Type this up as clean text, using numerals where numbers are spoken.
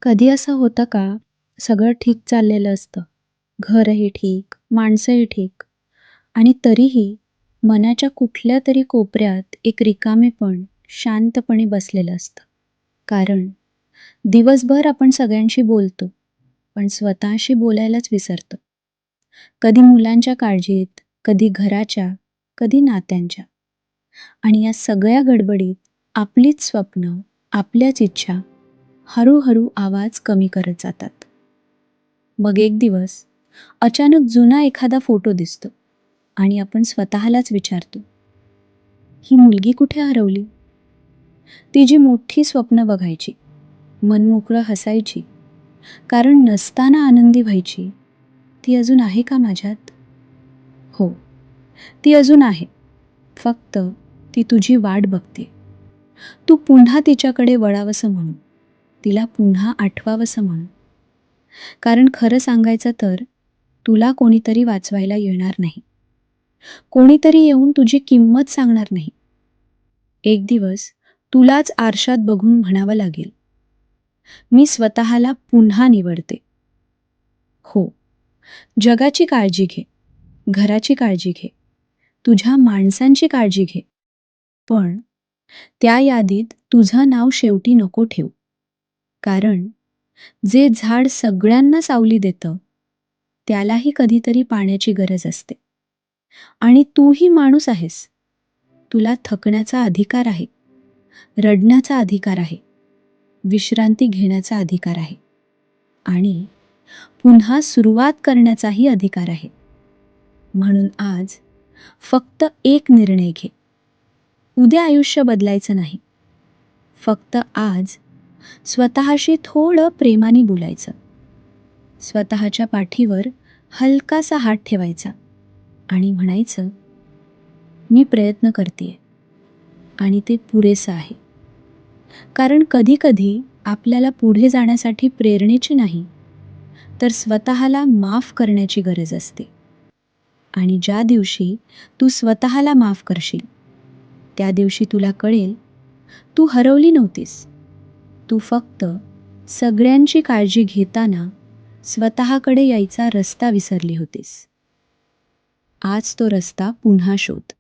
कधी असं होतं का, सगळं ठीक चाललेलं असतं. घरही ठीक, माणसंही ठीक आणि तरीही मनाच्या कुठल्यातरी कोपऱ्यात एक रिकामेपण शांतपणे बसलेलं असतं. कारण दिवसभर आपण सगळ्यांशी बोलतो, पण स्वतःशी बोलायलाच विसरतो. कधी मुलांच्या काळजीत, कधी घराच्या, कधी नात्यांच्या. आणि या सगळ्या गडबडीत आपलीच स्वप्न, आपल्याच इच्छा हळूहळू आवाज कमी करत जातात. मग एक दिवस अचानक जुना एखादा फोटो दिसतो आणि आपण स्वतःलाच विचारतो, ही मुलगी कुठे हरवली? ती जी मोठी स्वप्न बघायची, मनमोकळं हसायची, कारण नसताना आनंदी व्हायची, ती अजून आहे का माझ्यात? हो, ती अजून आहे. फक्त ती तुझी वाट बघते. तू पुन्हा तिच्याकडे वळावसं म्हणून, तिला पुन्हा आठवावसं म्हणून. कारण खरं सांगायचं तर तुला कोणीतरी वाचवायला येणार नाही. कोणीतरी येऊन तुझी किंमत सांगणार नाही. एक दिवस तुलाच आरशात बघून म्हणावं लागेल, मी स्वतःला पुन्हा निवडते. हो, जगाची काळजी घे, घराची काळजी घे, तुझ्या माणसांची काळजी घे. पण त्या यादीत तुझं नाव शेवटी नको ठेवू. कारण जे झाड सगळ्यांना सावली देतं, त्यालाही कधीतरी पाण्याची गरज असते. आणि तूही माणूस आहेस. तुला थकण्याचा अधिकार आहे, रडण्याचा अधिकार आहे, विश्रांती घेण्याचा अधिकार आहे आणि पुन्हा सुरुवात करण्याचाही अधिकार आहे. म्हणून आज फक्त एक निर्णय घे. उद्या आयुष्य बदलायचं नाही. फक्त आज स्वतःशी थोडं प्रेमाने बोलायचं. स्वतःच्या पाठीवर हलकासा हात ठेवायचा आणि म्हणायचं, मी प्रयत्न करतेय आणि ते पुरेसं आहे. कारण कधी-कधी आपल्याला पुढे जाण्यासाठी प्रेरणेची नाही, तर स्वतःला माफ करण्याची गरज असते. आणि ज्या दिवशी तू स्वतःला माफ करशील, त्या दिवशी तुला कळेल, तू हरवली नव्हतीस. तू फक्त सगळ्यांची काळजी घेताना स्वतःकडे यायचा रस्ता विसरली होतीस. आज तो रस्ता पुन्हा शोध.